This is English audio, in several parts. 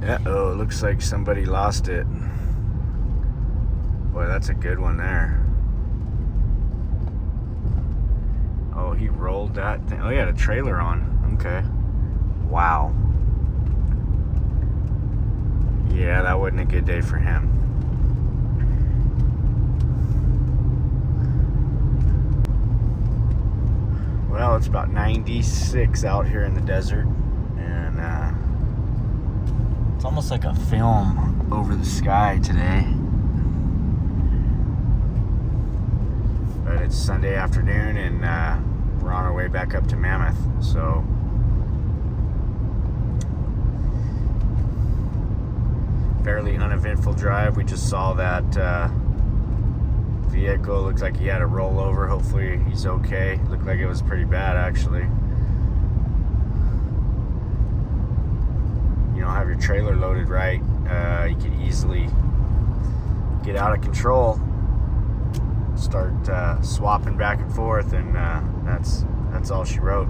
Uh-oh, looks like somebody lost it. Boy, that's a good one there. Oh, he rolled that thing. Oh, he had a trailer on. Okay. Wow. Yeah, that wasn't a good day for him. Well, it's about 96 out here in the desert, and it's almost like a film over the sky today. But it's Sunday afternoon, and we're on our way back up to Mammoth, so fairly uneventful drive. We just saw that vehicle. Looks like he had a rollover. Hopefully he's okay. Looked like it was pretty bad, actually. You don't have your trailer loaded right, you could easily get out of control, start swapping back and forth, and that's all she wrote.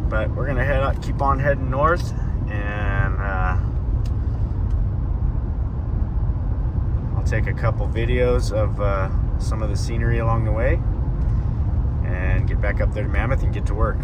But we're gonna keep on heading north, and I'll take a couple videos of some of the scenery along the way, and get back up there to Mammoth and get to work.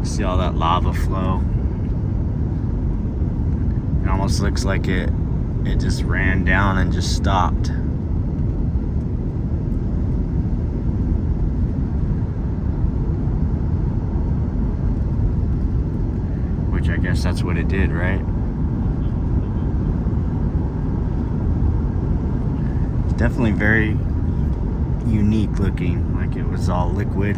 See all that lava flow? It almost looks like it just ran down and just stopped. Which I guess that's what it did, right? It's definitely very unique looking, like it was all liquid.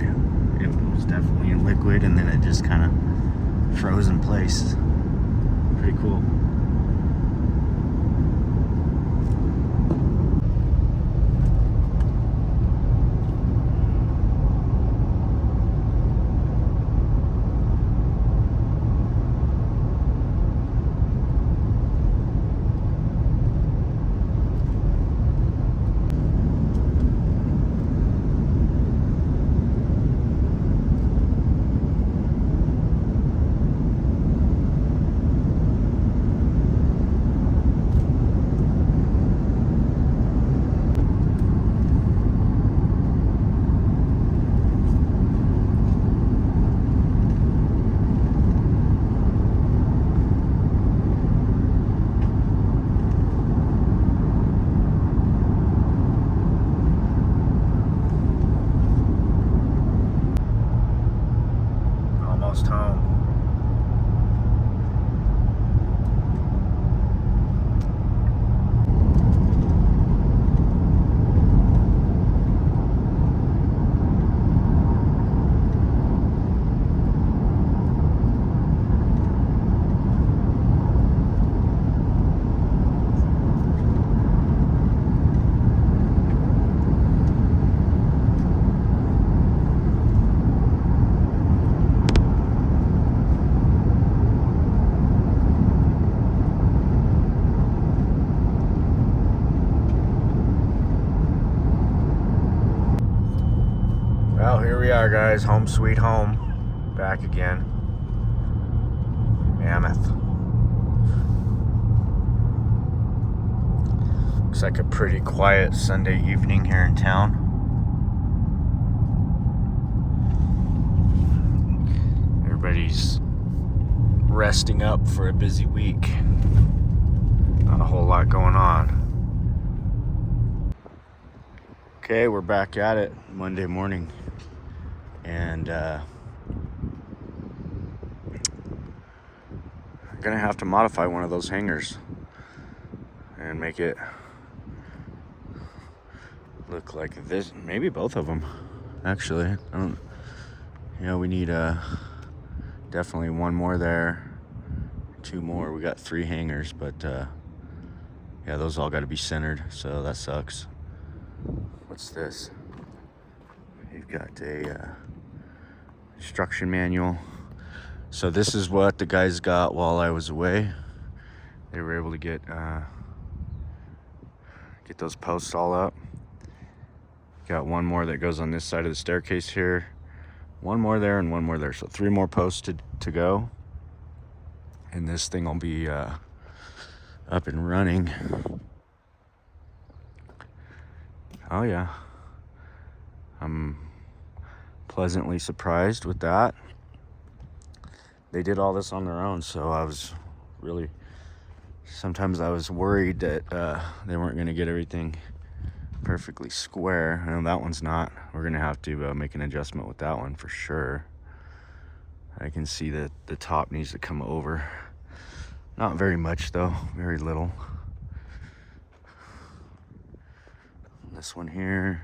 It was definitely in liquid, and then it just kind of froze in place. Pretty cool. Almost home. Well, here we are, guys. Home sweet home. Back again. Mammoth. Looks like a pretty quiet Sunday evening here in town. Everybody's resting up for a busy week. Not a whole lot going on. Okay, we're back at it Monday morning, and I'm gonna have to modify one of those hangers. and make it look like this. Maybe both of them, actually. I don't. Yeah, we need definitely one more there, 2 more. We got 3 hangers, but yeah, those all got to be centered, so that sucks. What's this? You've got a instruction manual. So this is what the guys got while I was away. They were able to get those posts all up. Got one more that goes on this side of the staircase here. One more there and one more there. So 3 more posts to go. And this thing will be up and running. Oh yeah. I'm pleasantly surprised with that. They did all this on their own, so I was really, sometimes I was worried that they weren't going to get everything perfectly square. I know that one's not. We're going to have to make an adjustment with that one for sure. I can see that the top needs to come over. Not very much though, very little. This one here.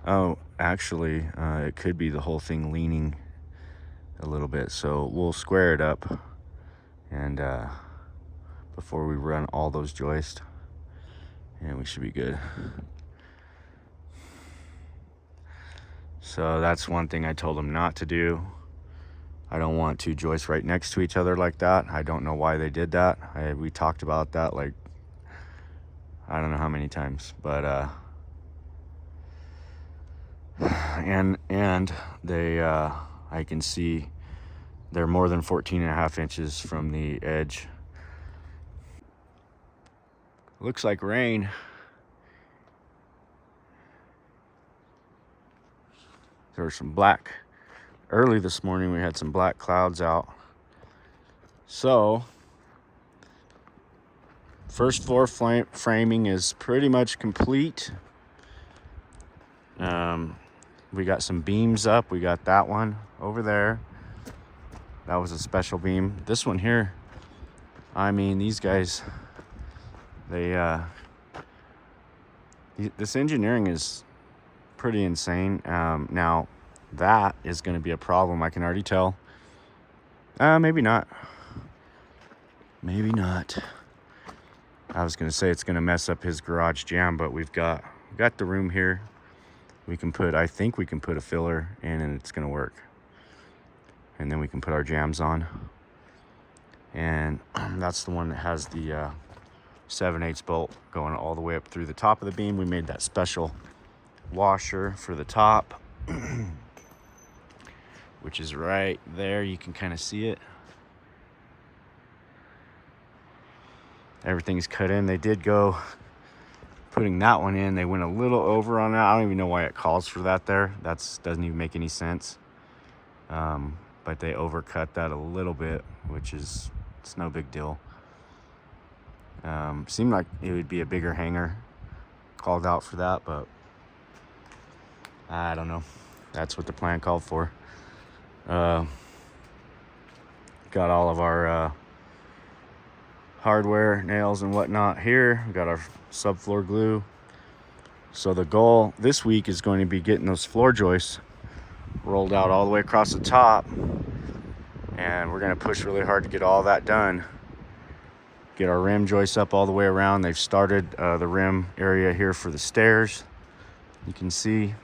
Oh, actually, it could be the whole thing leaning a little bit, so we'll square it up and before we run all those joists, and we should be good. So that's one thing I told them not to do. I don't want 2 joists right next to each other like that. I don't know why they did that. We talked about that like I don't know how many times, but and they I can see they're more than 14.5 inches from the edge. Looks like rain. There was some black. Early this morning we had some black clouds out. So, first floor framing is pretty much complete. We got some beams up. We got that one over there. That was a special beam. This one here, I mean, these guys, this engineering is pretty insane. Now, that is going to be a problem. I can already tell. Maybe not. Maybe not. I was going to say it's going to mess up his garage jam, but we've got the room here. I think we can put a filler in and it's going to work. And then we can put our jams on. And that's the one that has the 7/8 bolt going all the way up through the top of the beam. We made that special washer for the top, which is right there. You can kind of see it. Everything's cut in. They did go putting that one in. They went a little over on that. I don't even know why it calls for that there. Doesn't even make any sense. But they overcut that a little bit, which it's no big deal. Seemed like it would be a bigger hanger called out for that, but I don't know. That's what the plan called for. Got all of our hardware, nails and whatnot here. We got our subfloor glue. So the goal this week is going to be getting those floor joists rolled out all the way across the top, and we're going to push really hard to get all that done. Get our rim joists up all the way around. They've started the rim area here for the stairs. You can see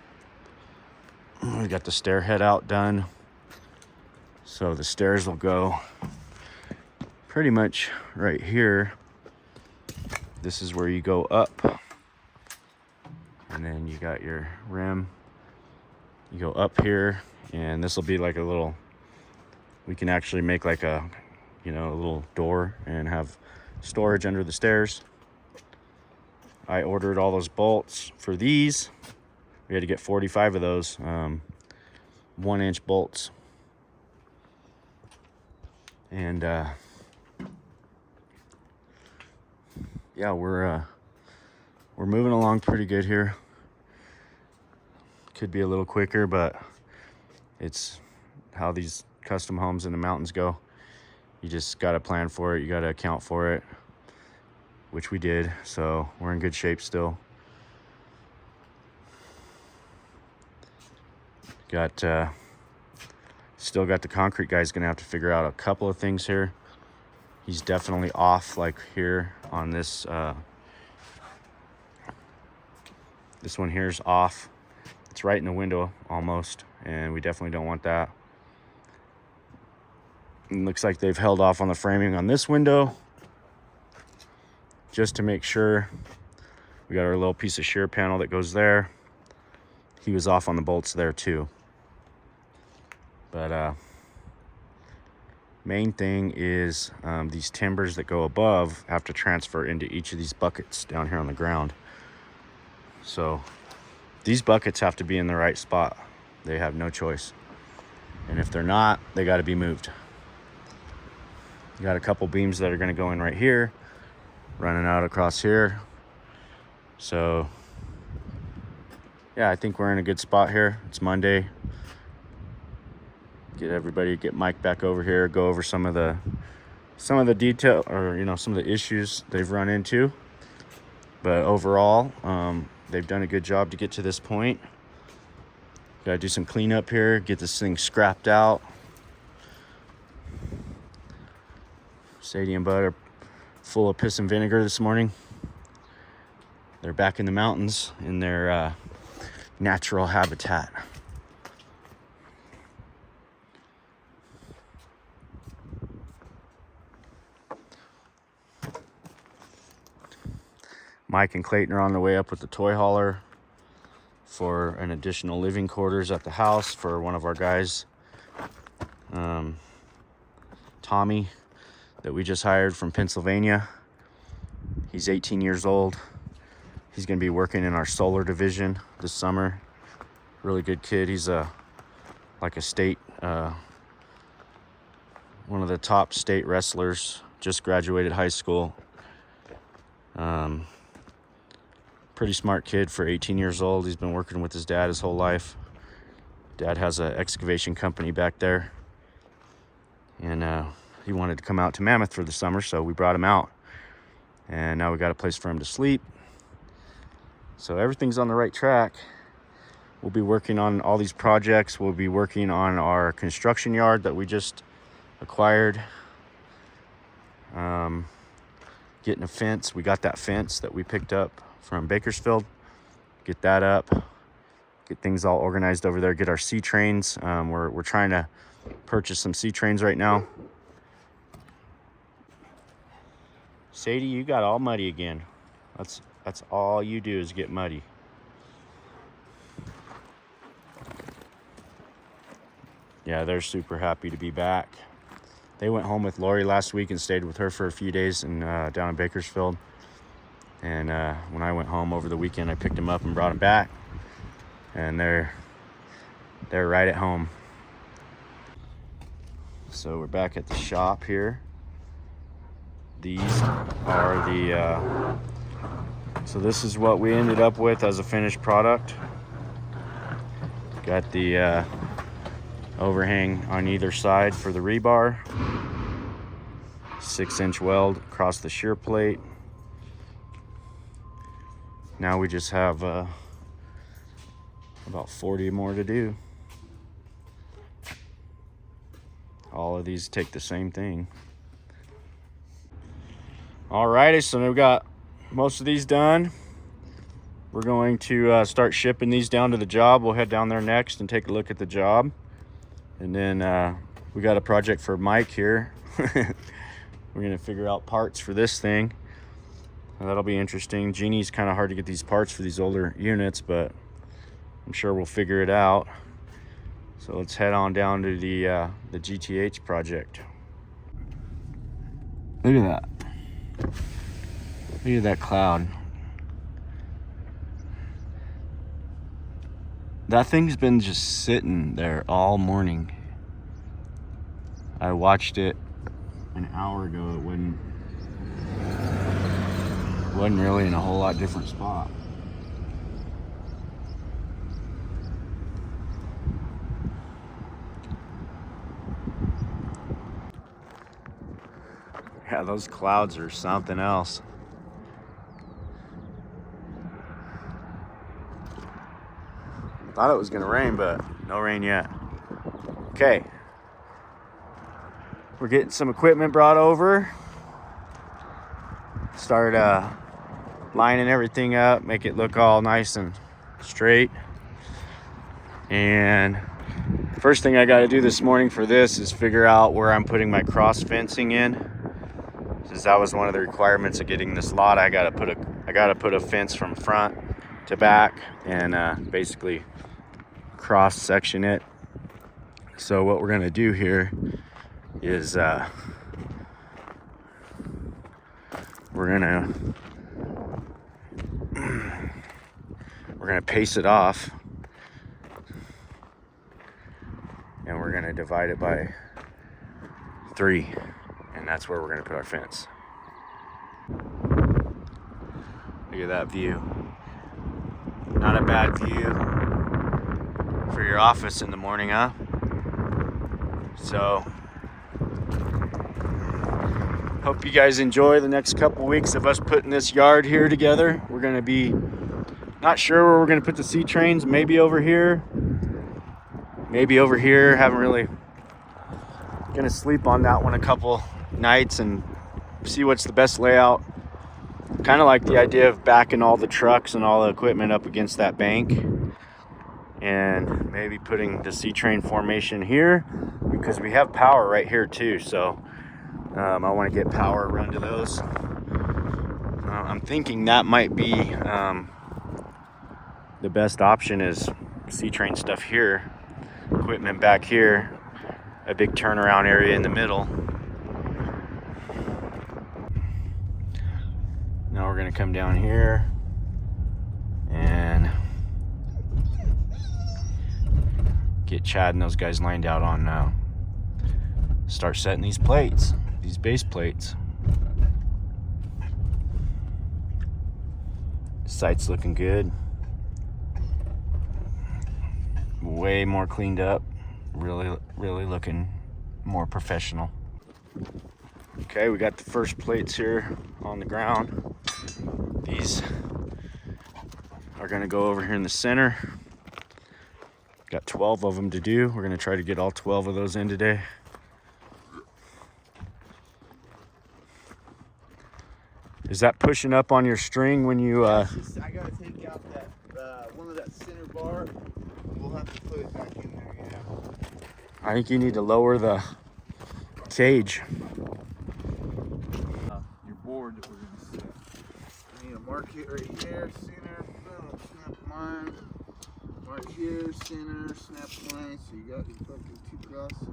we got the stair head out done. So the stairs will go pretty much right here. This is where you go up, and then you got your rim. You go up here, and this will be like a little, we can actually make like a little door and have storage under the stairs. I ordered all those bolts for these. We had to get 45 of those 1-inch bolts, and yeah, we're moving along pretty good here. Could be a little quicker, but it's how these custom homes in the mountains go. You just got to plan for it. You got to account for it. which we did, so we're in good shape still. Still got the concrete guy's gonna have to figure out a couple of things here. He's definitely off, like here on this this one here's off. It's right in the window almost, and we definitely don't want that. It looks like they've held off on the framing on this window just to make sure. We got our little piece of shear panel that goes there. He was off on the bolts there too. But main thing is these timbers that go above have to transfer into each of these buckets down here on the ground. So these buckets have to be in the right spot. They have no choice. And if they're not, they got to be moved. You got a couple beams that are going to go in right here, running out across here. So yeah, I think we're in a good spot here. It's Monday. Get Mike back over here, go over some of the detail, or some of the issues they've run into. But overall, they've done a good job to get to this point. Gotta do some cleanup here, get this thing scrapped out. Sadie and Bud are full of piss and vinegar this morning. They're back in the mountains in their natural habitat. Mike and Clayton are on the way up with the toy hauler for an additional living quarters at the house for one of our guys, Tommy, that we just hired from Pennsylvania. He's 18 years old. He's going to be working in our solar division this summer. Really good kid. He's like a state, one of the top state wrestlers. Just graduated high school. Pretty smart kid for 18 years old. He's been working with his dad his whole life. Dad has an excavation company back there. And he wanted to come out to Mammoth for the summer, so we brought him out. And now we got a place for him to sleep. So everything's on the right track. We'll be working on all these projects. We'll be working on our construction yard that we just acquired. Getting a fence. We got that fence that we picked up from Bakersfield. Get that up. Get things all organized over there. Get our C-trains. We're trying to purchase some C-trains right now. Sadie, you got all muddy again. That's all you do is get muddy. Yeah, they're super happy to be back. They went home with Lori last week and stayed with her for a few days down in Bakersfield. And when I went home over the weekend, I picked them up and brought them back. And they're right at home. So we're back at the shop here. These are the so this is what we ended up with as a finished product. Got the overhang on either side for the rebar. 6-inch weld across the shear plate. Now we just have about 40 more to do. All of these take the same thing. Alrighty, so we've got most of these done. We're going to start shipping these down to the job. We'll head down there next and take a look at the job. And then we got a project for Mike here. We're gonna figure out parts for this thing. That'll be interesting. Genie's kind of hard to get these parts for these older units, but I'm sure we'll figure it out. So let's head on down to the GTH project. Look at that. Look at that cloud. That thing's been just sitting there all morning. I watched it an hour ago. It wasn't really in a whole lot different spot. Yeah, those clouds are something else. Thought it was gonna rain, but no rain yet. Okay. We're getting some equipment brought over. Start lining everything up, make it look all nice and straight. And first thing I got to do this morning for this is figure out where I'm putting my cross fencing in, since that was one of the requirements of getting this lot. I got to put a fence from front to back and basically cross section it. So what we're gonna do here is we're gonna pace it off, and we're gonna divide it by 3, and that's where we're gonna put our fence. Look at that view. Not a bad view for your office in the morning, huh? So hope you guys enjoy the next couple weeks of us putting this yard here together. We're gonna be not sure where we're gonna put the C trains, maybe over here, maybe over here. Haven't really, gonna sleep on that one a couple nights and see what's the best layout. Kind of like the idea of backing all the trucks and all the equipment up against that bank, and maybe putting the C-train formation here, because we have power right here too. So I want to get power run to those. I'm thinking that might be the best option, is C-train stuff here, equipment back here, a big turnaround area in the middle. Now we're gonna come down here and get Chad and those guys lined out on now. Start setting these plates, these base plates. Site's looking good. Way more cleaned up. Really looking more professional. Okay, we got the first plates here on the ground. These are gonna go over here in the center. Got 12 of them to do. We're gonna try to get all 12 of those in today. Is that pushing up on your string when you I gotta take out that one of that center bar. We'll have to put it back in there, yeah. I think you need to lower the cage. Your board that we're gonna set. I need to mark it right here, center, boom, snap line. Mark here, center, snap line. So you got your fucking 2 crosses.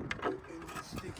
And stick